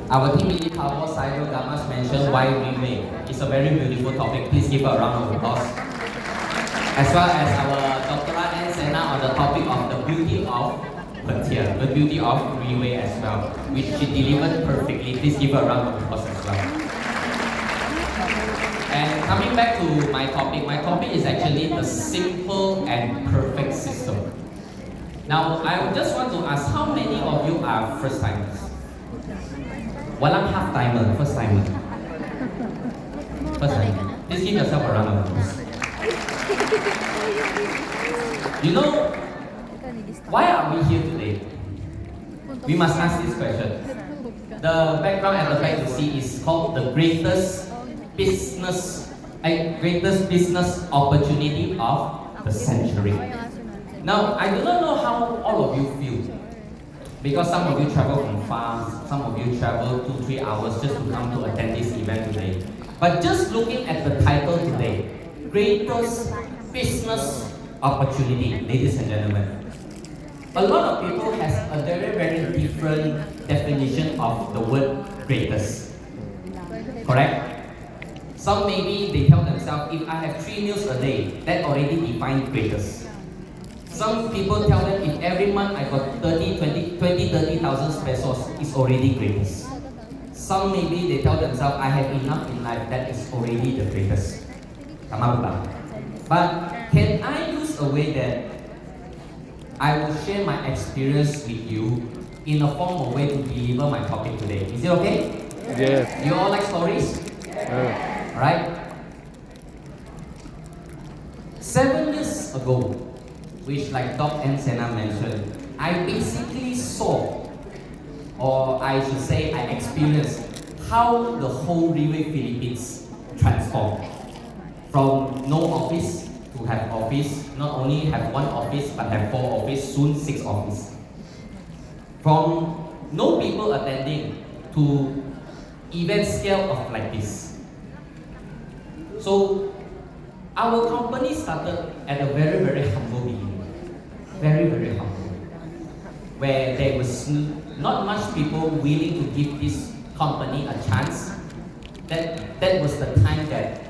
Our team lead Cabo Saido Gamas mentioned why Relay. It's a very beautiful topic. Please give a round of applause. As well as our Dr. Ann Sena on the topic of the beauty of Petia, the beauty of Relay as well, which she delivered perfectly. Please give a round of applause as well. And coming back to my topic is actually the simple and perfect system. Now, I just want to ask, how many of you are first timers? Walang half timer, first timer. First timer. Please give yourself a round of applause. You know, why are we here today? We must ask this question. The background at the back you see is called the greatest business opportunity of the century. Now, I do not know how all of you feel, because some of you travel from far, some of you travel 2-3 hours just to come to attend this event today. But just looking at the title today, greatest business opportunity, ladies and gentlemen. A lot of people has a very, very different definition of the word greatest. Correct? Some maybe they tell themselves, if I have 3 meals a day, that already defines greatest. Some people tell them, if every month I got 30,000 pesos, it's already greatest. Some maybe they tell themselves, I have enough in life, that is already the greatest. But can I use a way that I will share my experience with you in a form of way to deliver my topic today? Is it okay? Yes. You all like stories? Right? 7 years ago, which like Doc and Sena mentioned, I basically saw, or I should say I experienced, how the whole Relay Philippines transformed. From no office to have office, not only have 1 office, but have 4 office, soon 6 office. From no people attending to event scale of like this. So, our company started at a very, very humble beginning. Very, very humble. Where there was not much people willing to give this company a chance. That was the time that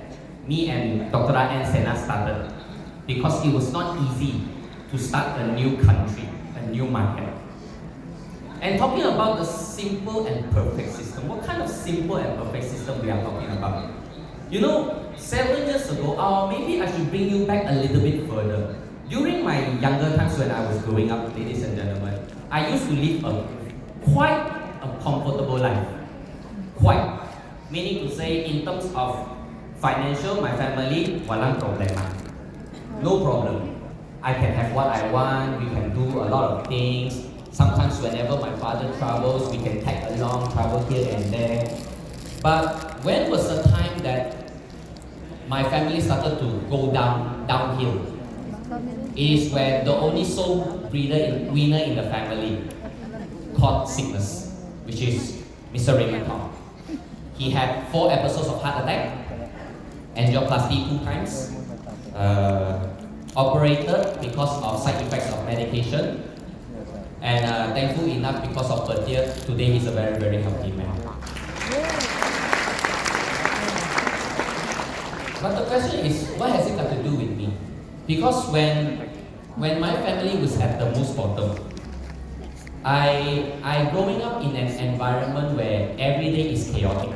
me and Dr. Ann Sena started. Because it was not easy to start a new country, a new market. And talking about the simple and perfect system, what kind of simple and perfect system we are talking about? You know, 7 years ago, or maybe I should bring you back a little bit further. During my younger times when I was growing up, ladies and gentlemen, I used to live quite a comfortable life. Quite. Meaning to say, in terms of financial, my family, walang problema. No problem. I can have what I want, we can do a lot of things. Sometimes whenever my father travels, we can tag along, travel here and there. But when was the time that my family started to go downhill? Is when the only sole winner in the family caught sickness, which is Mr. Raymond Thong. He had 4 episodes of heart attack, angioplasty 2 times, operated because of side effects of medication, and thankful enough because of Petia, today he's a very, very healthy man. But the question is, what has it got to do with me? Because when my family was at the most bottom, I growing up in an environment where every day is chaotic.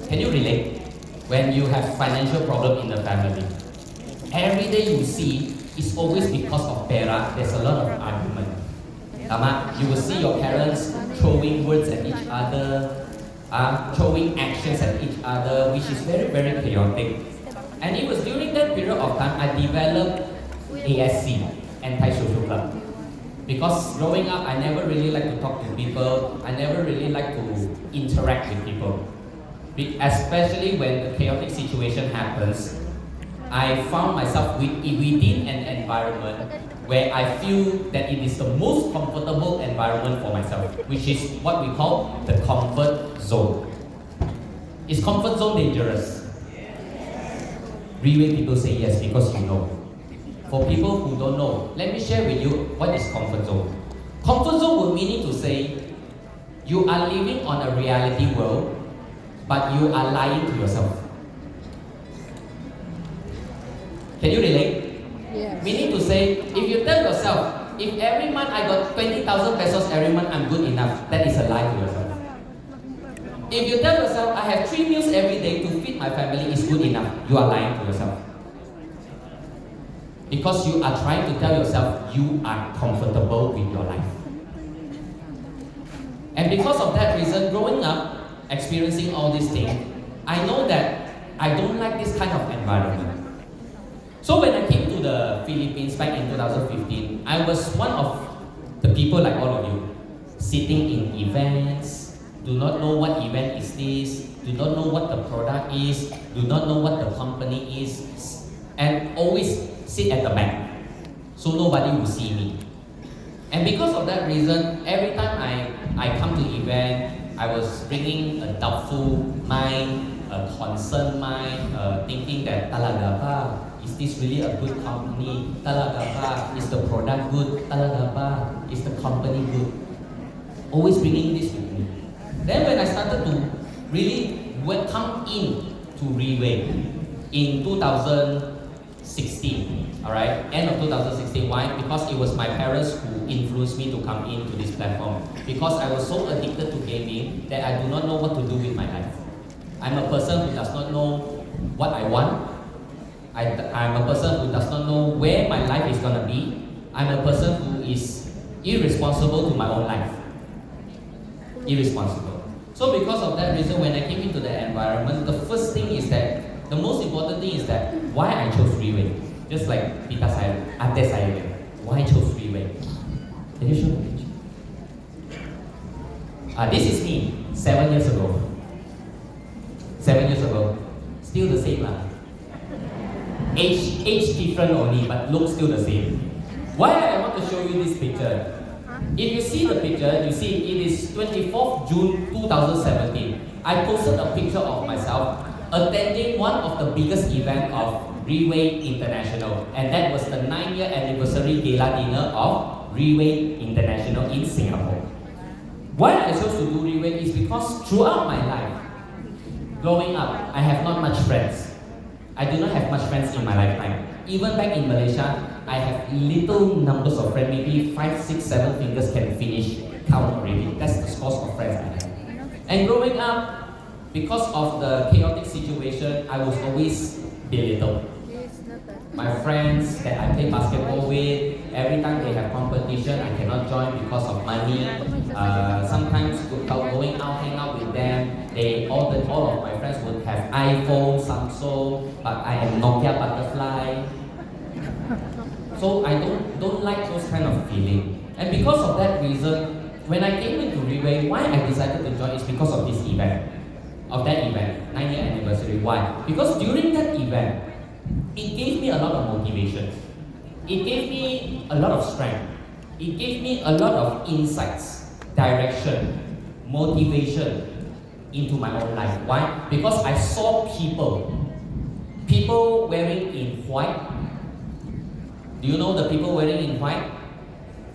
Can you relate? When you have financial problem in the family, every day you see is always because of pera. There's a lot of argument. You will see your parents throwing words at each other, throwing actions at each other, which is very, very chaotic. And it was during that period of time I developed ASC, Anti-Social Club. Because growing up, I never really like to talk to people, I never really like to interact with people. Especially when the chaotic situation happens, I found myself within an environment where I feel that it is the most comfortable environment for myself, which is what we call the comfort zone. Is comfort zone dangerous? Really, people say yes because you know. For people who don't know, let me share with you what is comfort zone. Comfort zone would meaning to say, You are living on a reality world, but you are lying to yourself. Can you relate? Yes. Meaning to say, if you tell yourself, if every month I got 20,000 pesos every month, I'm good enough, that is a lie to yourself. If you tell yourself, I have 3 meals every day to feed my family is good enough, you are lying to yourself. Because you are trying to tell yourself you are comfortable with your life. And because of that reason, growing up, experiencing all these things, I know that I don't like this kind of environment. So when I came to the Philippines back in 2015, I was one of the people like all of you, sitting in events, do not know what event is this, do not know what the product is, do not know what the company is, and always sit at the back, so nobody will see me. And because of that reason, every time I come to event, I was bringing a doubtful mind, a concerned mind, thinking that talaga ba, is this really a good company? Talaga ba, is the product good? Talaga ba, is the company good? Always bringing this with me. Then when I started to really come in to Reway in 2016, alright, end of 2016. Why? Because it was my parents who influenced me to come into this platform. Because I was so addicted to gaming that I do not know what to do with my life. I'm a person who does not know what I want. I'm a person who does not know where my life is gonna be. I'm a person who is irresponsible to my own life. Irresponsible. So because of that reason, when I came into the environment, the first thing is that, the most important thing is that, why I chose Freeway. Just like Pita saya, Ate saya, why I chose Freeway. Can you show the picture? This is me, 7 years ago. 7 years ago. Still the same lah. Age different only, but look still the same. Why I want to show you this picture? If you see the picture, you see it is 24th June 2017. I posted a picture of myself attending one of the biggest event of Reway International, and that was the 9-year anniversary gala dinner of Reway International in Singapore. Why I chose to do Reway is because throughout my life, growing up, I have not much friends. I do not have much friends in my lifetime. Even back in Malaysia, I have little numbers of friends, maybe 5, 6, 7 fingers can finish count already. That's the scores of friends I have. And growing up, because of the chaotic situation, I was always belittled. My friends that I play basketball with, every time they have competition, I cannot join because of money. Sometimes going out, hang out with them, all of my friends would have iPhone, Samsung, but I am Nokia Butterfly. So I don't like those kind of feeling. And because of that reason, when I came into Reway, why I decided to join is because of this event. Of that event, 9-year anniversary. Why? Because during that event, it gave me a lot of motivation. It gave me a lot of strength. It gave me a lot of insights, direction, motivation into my own life. Why? Because I saw people wearing in white. Do you know the people wearing in white?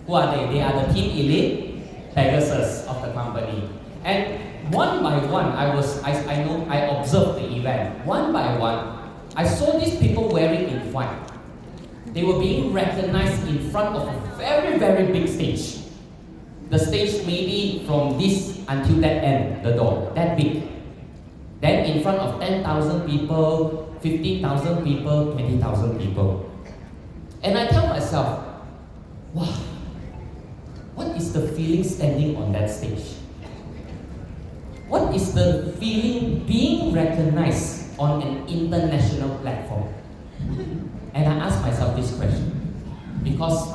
Who are they? They are the Team Elite Pegasus of the company. And one by one, I observed the event. One by one, I saw these people wearing in white. They were being recognized in front of a very, very big stage. The stage maybe from this until that end, the door, that big. Then in front of 10,000 people, 15,000 people, 20,000 people. And I tell myself, wow, what is the feeling standing on that stage? What is the feeling being recognized on an international platform? And I ask myself this question because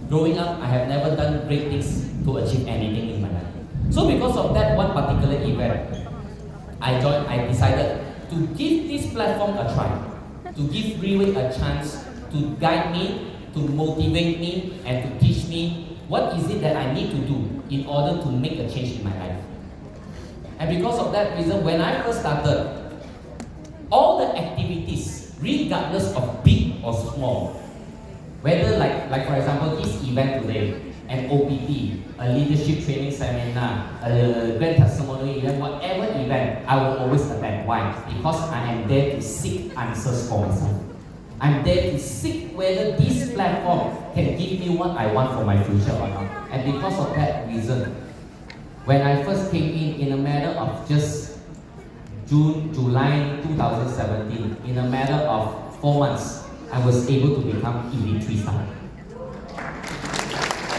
growing up, I have never done great things to achieve anything in my life. So because of that one particular event, I decided to give this platform a try, to give Reway a chance to guide me, to motivate me, and to teach me what is it that I need to do in order to make a change in my life. And because of that reason, when I first started, all the activities, regardless of big or small, whether like for example this event today, an OPT, a leadership training seminar, a grand testimonial event, whatever event, I will always attend. Why? Because I am there to seek answers for myself. I'm there to seek whether this platform can give me what I want for my future or not. And because of that reason, when I first came in a matter of just July 2017, in a matter of 4 months, I was able to become Elite 3-star.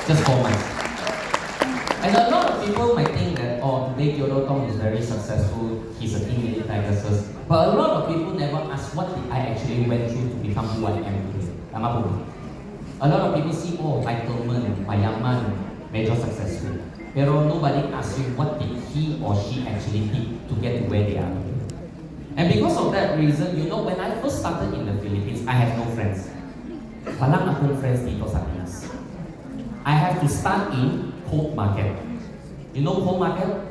Just 4 months. And a lot of people might think that, oh, today Teodore Thong is very successful, he's a team leader Tigers. But a lot of people never ask what did I actually went through to become who I am today. A lot of people see, oh, entitlement, mayaman, major successful. Pero nobody asks you what did he or she actually did to get to where they are. And because of that reason, you know, when I first started in the Philippines, I had no friends. Walang akong friends dito sa Pinas. I have to start in Gbootc Market. You know Gbootc Market?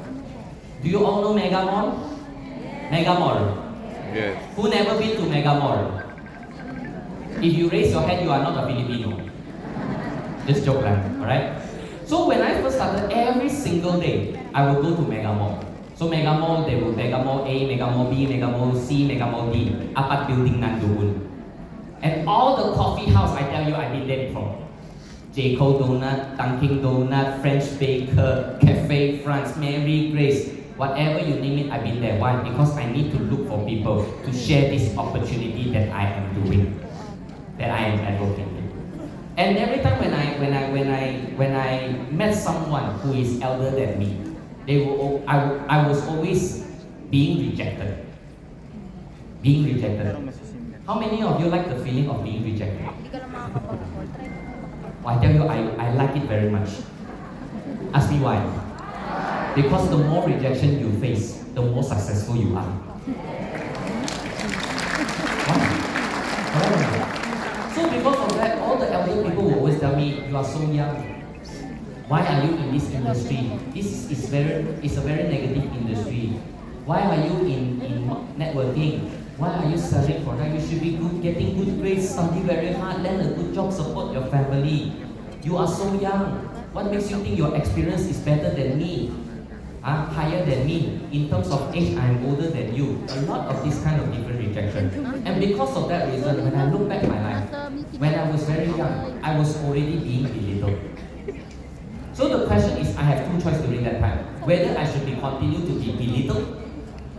Do you all know Mega Mall? Mega Mall? Yes. Who never been to Mega Mall? If you raise your hand, you are not a Filipino. Just joke lah, alright? So when I first started, every single day, I would go to Mega Mall. So Mega Mall, there will Mega Mall A, Mega Mall B, Mega Mall C, Mega Mall D. Apat building nandoon. And all the coffee house, I tell you, I've been there before. J. Cole Donut, Dunkin' Donut, French Baker, Cafe France, Mary Grace, whatever you name it, I've been there. Why? Because I need to look for people to share this opportunity that I am doing, that I am advocating. And every time when I met someone who is elder than me, I was always being rejected. Being rejected. How many of you like the feeling of being rejected? I tell you, I like it very much. Ask me why. Because the more rejection you face, the more successful you are. Why? So because of that, all the elder people will always tell me, you are so young. Why are you in this industry? This is a very negative industry. Why are you in networking? Why are you selling product? You should be good, getting good grades, study very hard, land a good job, support your family. You are so young. What makes you think your experience is better than me? Higher than me? In terms of age, I am older than you. A lot of this kind of different rejection. And because of that reason, when I look back my life, when I was very young, I was already being belittled. So the question is, I have two choices during that time. Whether I should continue to be belittled,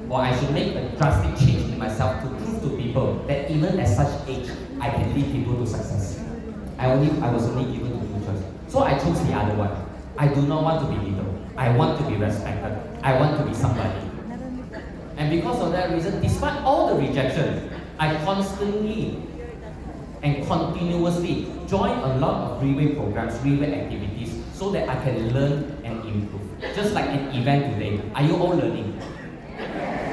or I should make a drastic change in myself to prove to people that even at such age, I can lead people to success. I was only given two choices. So I chose the other one. I do not want to be belittled. I want to be respected. I want to be somebody. And because of that reason, despite all the rejection, I constantly and continuously join a lot of freeway programs, freeway activities, so that I can learn and improve. Just like an event today. Are you all learning?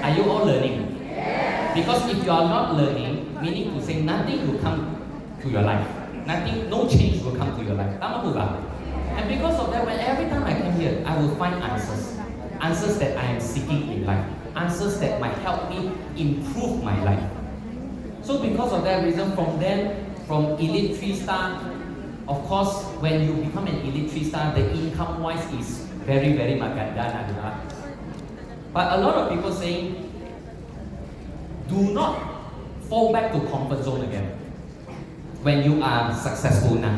Are you all learning? Yes. Because if you are not learning, meaning to say nothing will come to your life. Nothing, no change will come to your life. And because of that, when every time I come here, I will find answers. Answers that I am seeking in life. Answers that might help me improve my life. So because of that reason, from Elite 3-star, of course, when you become an Elite 3-star, the income-wise is very, very maganda. But a lot of people saying, do not fall back to comfort zone again when you are successful now.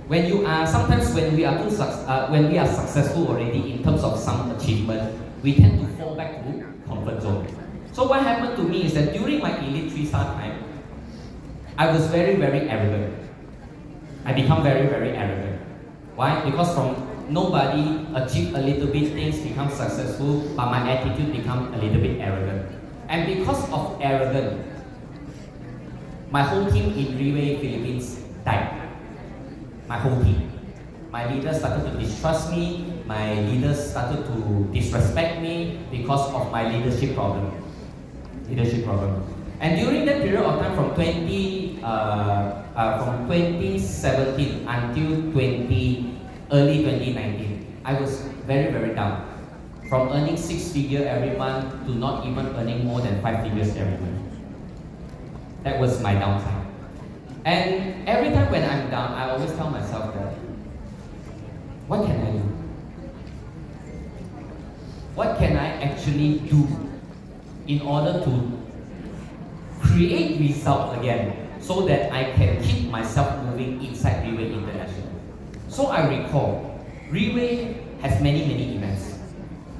When you are, sometimes when we are successful already in terms of some achievement, we tend to fall back to comfort zone. So what happened to me is that during my Elite 3-star time, I was very, very arrogant. I become very, very arrogant. Why? Because from nobody achieve a little bit things, become successful, but my attitude become a little bit arrogant. And because of arrogance, my whole team in Relay Philippines died. My whole team. My leaders started to distrust me, my leaders started to disrespect me because of my leadership problem. And during that period of time from 2017 until early 2019, I was very, very down. From earning 6 figures every month to not even earning more than 5 figures every month. That was my downside. And every time when I'm down, I always tell myself that what can I do? What can I actually do in order to create results again so that I can keep myself moving inside Riway International? So I recall, Riway has many events.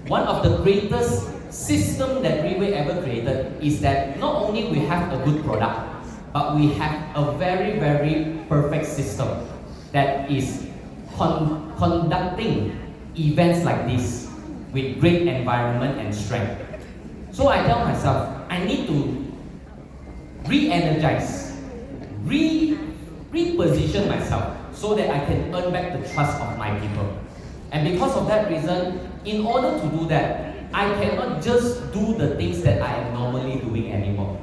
One of the greatest system that Riway ever created is that not only we have a good product, but we have a very perfect system that is conducting events like this with great environment and strength. So I tell myself, I need to re-energize, reposition myself so that I can earn back the trust of my people. And because of that reason, in order to do that, I cannot just do the things that I am normally doing anymore.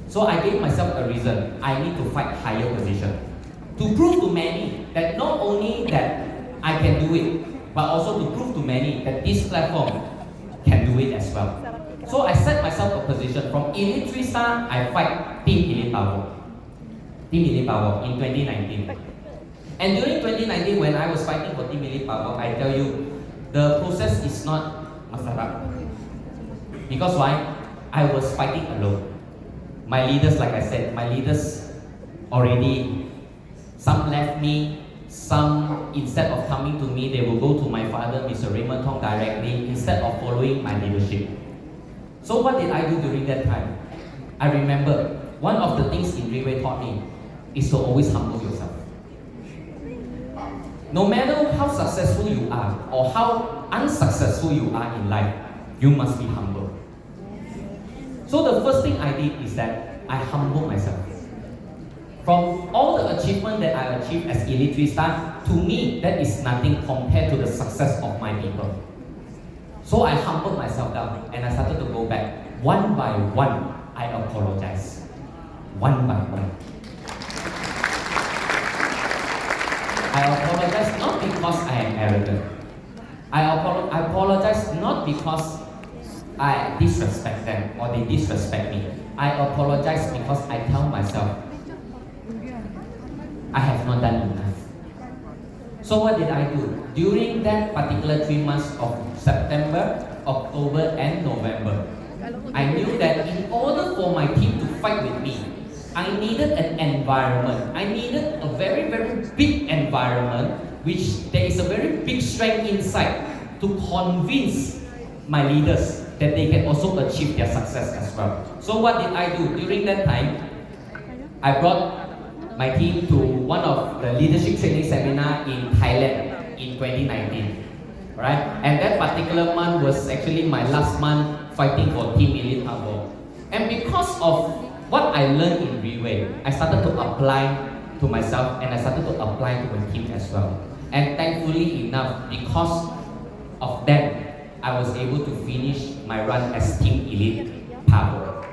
So I gave myself a reason. I need to fight higher position. To prove to many that not only that I can do it, but also to prove to many that this platform can do it as well. So I set myself a position from Elite 3-star, I fight Team Elite Power. Team Elite Power in 2019. And during 2019, when I was fighting for Team Elite Power, I tell you, the process is not masarap. Because why? I was fighting alone. My leaders, like I said, my leaders already, some left me, some, instead of coming to me, they will go to my father, Mr. Raymond Thong, directly, instead of following my leadership. So what did I do during that time? I remember, one of the things in Riway taught me is to always humble yourself. No matter how successful you are, or how unsuccessful you are in life, you must be humble. So the first thing I did is that I humble myself. From all the achievement that I achieved as Elite 3-star, to me, that is nothing compared to the success of my people. So I humbled myself down and I started to go back. One by one, I apologize. One by one. I apologize not because I am arrogant. I apologize not because I disrespect them or they disrespect me. I apologize because I tell myself, I have not done enough. So what did I do? During that particular 3 months of September, October and November, I knew that in order for my team to fight with me, I needed an environment. I needed a very big environment which there is a very big strength inside to convince my leaders that they can also achieve their success as well. So what did I do? During that time, I brought my team to one of the leadership training seminar in Thailand in 2019. Right? And that particular month was actually my last month fighting for Team Elite Power. And because of what I learned in Riway, I started to apply to myself and I started to apply to my team as well. And thankfully enough, because of that, I was able to finish my run as Team Elite Power.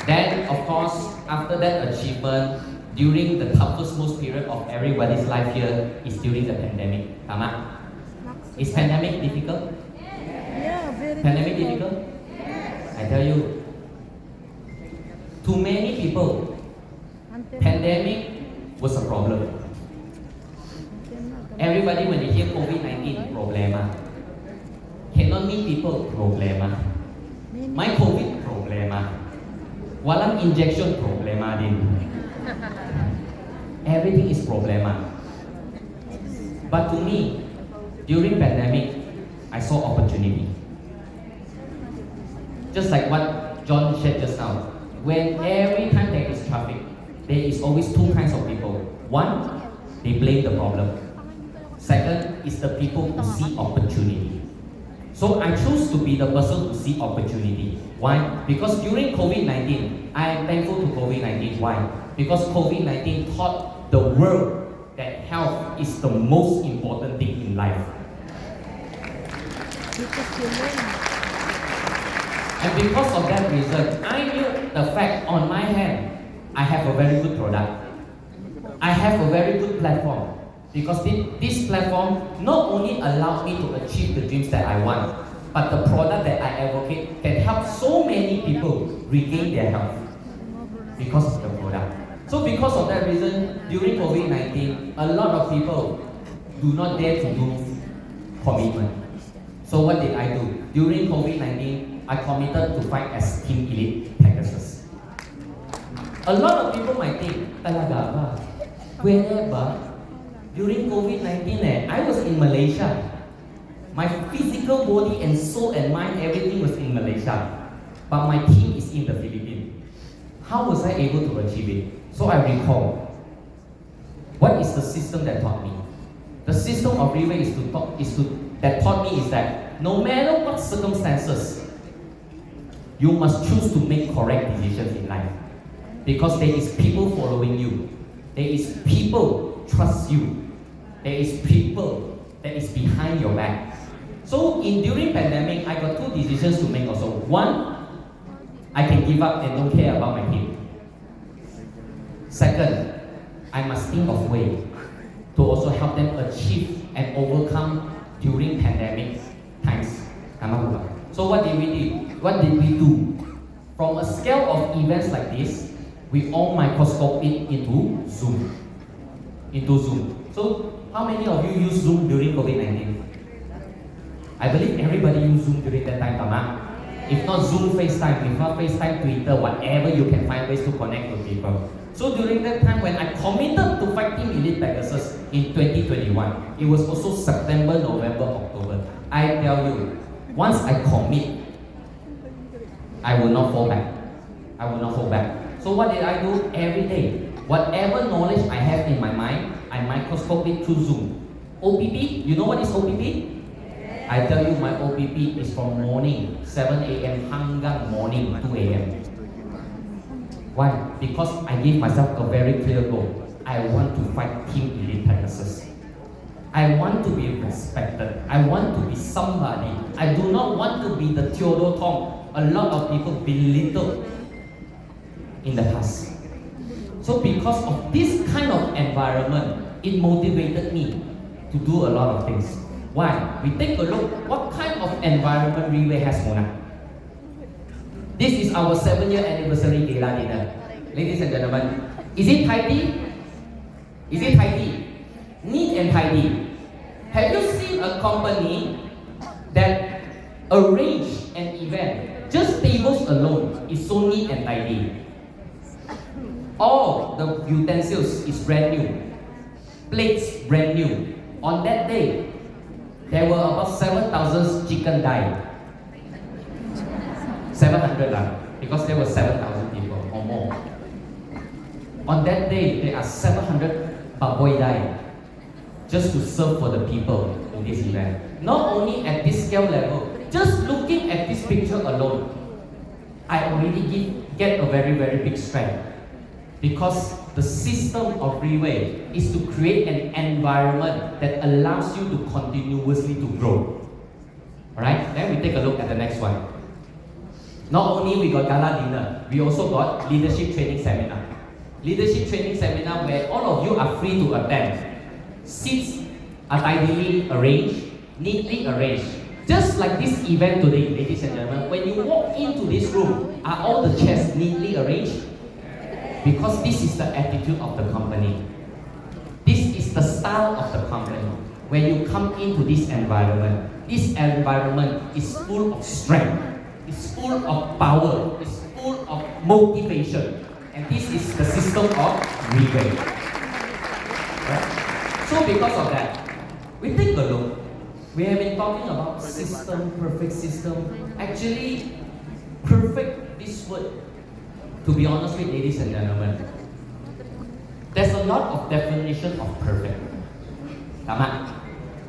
Then, of course, after that achievement, during the toughest most period of everybody's life here is during the pandemic. Tama? Is pandemic difficult? Yeah, very Pandemic difficult? I tell you, to many people, pandemic was a problem. Everybody when they hear COVID-19, problema. Cannot meet people, problema. My COVID, problema. Walang injection, problema din. Everything is problema. But to me, during pandemic, I saw opportunity. Just like what John shared just now. When every time there is traffic, there is always two kinds of people. One, they blame the problem. Second is the people who see opportunity. So I choose to be the person who see opportunity. Why? Because during COVID-19, I am thankful to COVID-19. Why? Because COVID-19 taught the world that health is the most important thing in life. And because of that reason, I knew the fact on my hand, I have a very good product. I have a very good platform. Because this platform not only allowed me to achieve the dreams that I want, but the product that I advocate can help so many people regain their health because of the product. So because of that reason, during COVID-19, a lot of people do not dare to do commitment. So what did I do? During COVID-19, I committed to fight as Team Elite Pegasus. A lot of people might think, talaga ba? Pwede ba? During COVID-19, I was in Malaysia. My physical body and soul and mind, everything was in Malaysia. But my team is in the Philippines. How was I able to achieve it? So I recall, what is the system that taught me? The system of Relay that taught me is that no matter what circumstances, you must choose to make correct decisions in life. Because there is people following you. There is people trust you. There is people that is behind your back. So during pandemic, I got two decisions to make also. One, I can give up and don't care about my team. Second, I must think of ways to also help them achieve and overcome during pandemic times. So what did we do? What did we do? From a scale of events like this, we all microscope it into Zoom. So how many of you use Zoom during COVID-19? I believe everybody used Zoom during that time, Tama. If not Zoom, FaceTime. If not FaceTime, Twitter, whatever you can find ways to connect with people. So during that time when I committed to fighting Elite Pegasus in 2021, it was also September, November, October. I tell you, once I commit, I will not fall back. I will not fall back. So what did I do? Every day, whatever knowledge I have in my mind, I microscope it through Zoom. OPP, you know what is OPP? I tell you, my OPP is from morning, 7 a.m. hanggang morning, 2 a.m. Why? Because I gave myself a very clear goal. I want to fight Team Elite Pegasus. I want to be respected. I want to be somebody. I do not want to be the Teodore Thong a lot of people belittled in the past. So because of this kind of environment, it motivated me to do a lot of things. Why? We take a look, what kind of environment Relay has, Mona? This is our 7-year anniversary gala dinner. Ladies and gentlemen, is it tidy? Is it tidy? Neat and tidy. Have you seen a company that arrange an event, just tables alone, is so neat and tidy? All the utensils is brand new. Plates brand new. On that day, there were about 7,000 chicken died. 700 because there were 7,000 people or more. On that day, there are 700 baboy died just to serve for the people in this event. Not only at this scale level, just looking at this picture alone, I already get a very, very big strength. Because the system of Relay is to create an environment that allows you to continuously to grow. Alright, then we take a look at the next one. Not only we got gala dinner, we also got leadership training seminar. Leadership training seminar where all of you are free to attend. Seats are tidily arranged, neatly arranged. Just like this event today, ladies and gentlemen, when you walk into this room, are all the chairs neatly arranged? Because this is the attitude of the company. This is the style of the company. When you come into this environment is full of strength, it's full of power, it's full of motivation. And this is the system of Relay. Right? So because of that, we take a look. We have been talking about system, perfect system. Actually, perfect, this word, to be honest with ladies and gentlemen, there's a lot of definition of perfect. Tama?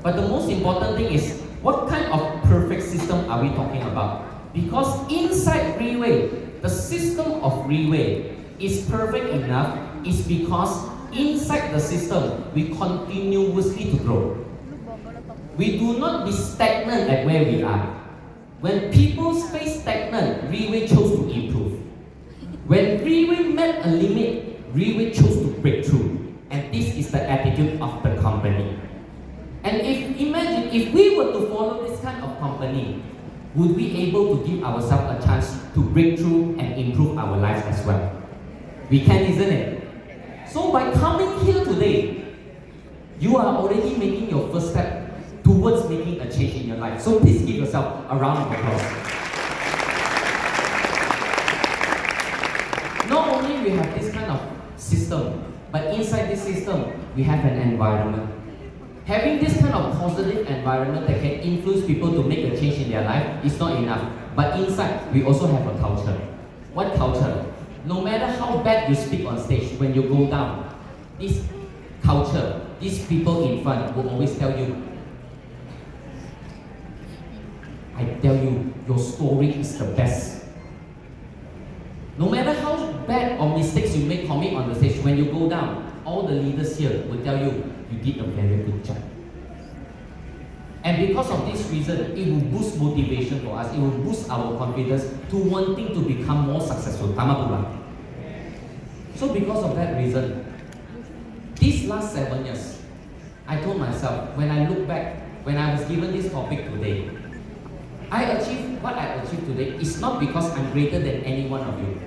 But the most important thing is, what kind of perfect system are we talking about? Because inside Relay, the system of Relay is perfect enough is because inside the system, we continuously to grow. We do not be stagnant at where we are. When people stay stagnant, Relay chose to improve. When Relay met a limit, Relay chose to break through. And this is the attitude of the company. And imagine if we were to follow this kind of company, would we able to give ourselves a chance to break through and improve our lives as well? We can, isn't it? So by coming here today, you are already making your first step towards making a change in your life. So please give yourself a round of applause. Not only we have this kind of system, but inside this system, we have an environment. Having this kind of positive environment that can influence people to make a change in their life is not enough. But inside, we also have a culture. What culture? No matter how bad you speak on stage, when you go down, this culture, these people in front will always tell you, I tell you, your story is the best. No matter how bad or mistakes you may commit on the stage, when you go down, all the leaders here will tell you, you did a very good job. And because of this reason, it will boost motivation for us, it will boost our confidence to wanting to become more successful. Tama po ba? So because of that reason, these last 7 years, I told myself, when I look back, when I was given this topic today, what I achieved today is not because I'm greater than any one of you,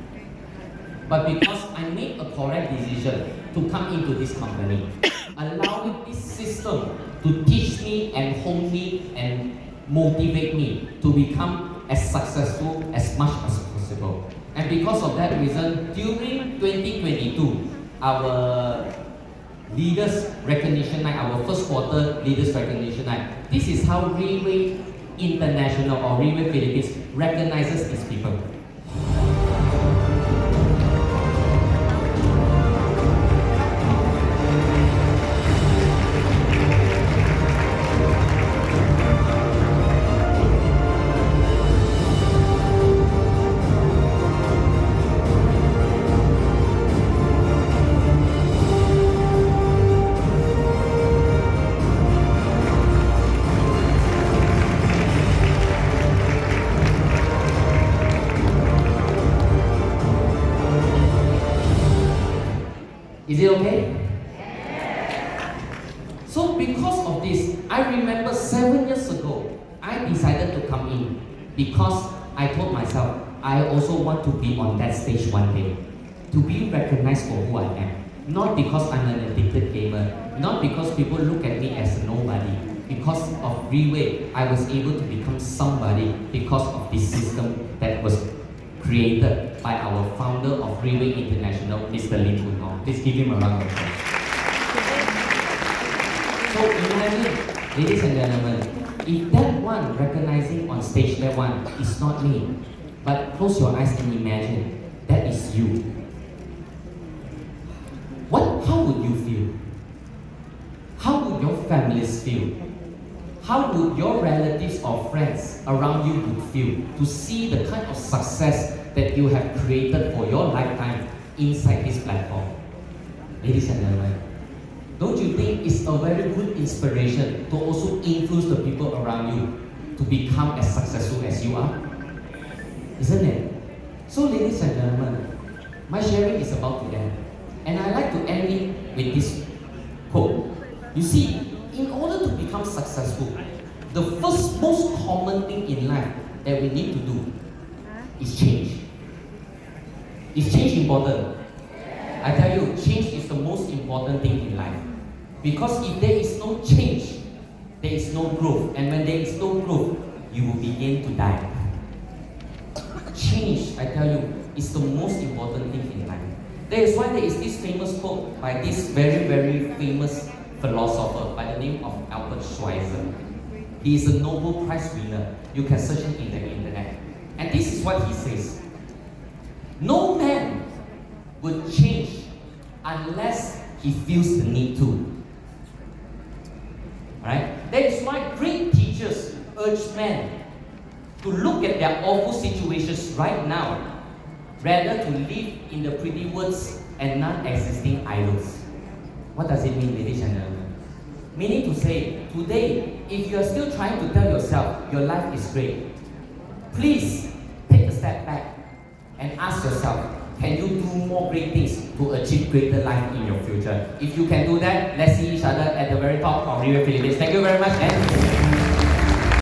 but because I made a correct decision to come into this company, allowing this system to teach me and hone me and motivate me to become as successful as much as possible. And because of that reason, during 2022, our Leaders Recognition Night, our first quarter Leaders Recognition Night, this is how Railway International or Railway Philippines recognizes these people. Is it okay? So because of this, I remember 7 years ago, I decided to come in because I told myself, I also want to be on that stage one day, to be recognized for who I am. Not because I'm an addicted gamer, not because people look at me as a nobody. Because of Railway, I was able to become somebody because of this system that was created by our founder of Railway International, Mr. Lim Boon Hong. Please give him a round of applause. So imagine, ladies and gentlemen, if that one recognizing on stage, that one is not me, but close your eyes and imagine, that is you. How would you feel? How would your families feel? How would your relatives or friends around you would feel to see the kind of success that you have created for your lifetime inside this platform? Ladies and gentlemen, don't you think it's a very good inspiration to also influence the people around you to become as successful as you are? Isn't it? So ladies and gentlemen, my sharing is about to end. And I like to end it with this quote. You see, in order to become successful, the first most common thing in life that we need to do is change. Is change important? I tell you, change is the most important thing in life. Because if there is no change, there is no growth. And when there is no growth, you will begin to die. Change, I tell you, is the most important thing in life. That is why there is this famous quote by this very, very famous philosopher by the name of Albert Schweitzer. He is a Nobel Prize winner. You can search him in the internet. And this is what he says. No man would change unless he feels the need to. Right? That is why great teachers urge men to look at their awful situations right now rather to live in the pretty words and non-existing idols. What does it mean, ladies and gentlemen? Meaning to say, today, if you are still trying to tell yourself your life is great, please take a step back and ask yourself, can you do more great things to achieve greater life in your future? If you can do that, let's see each other at the very top of Railway Philippines. Thank you very much, and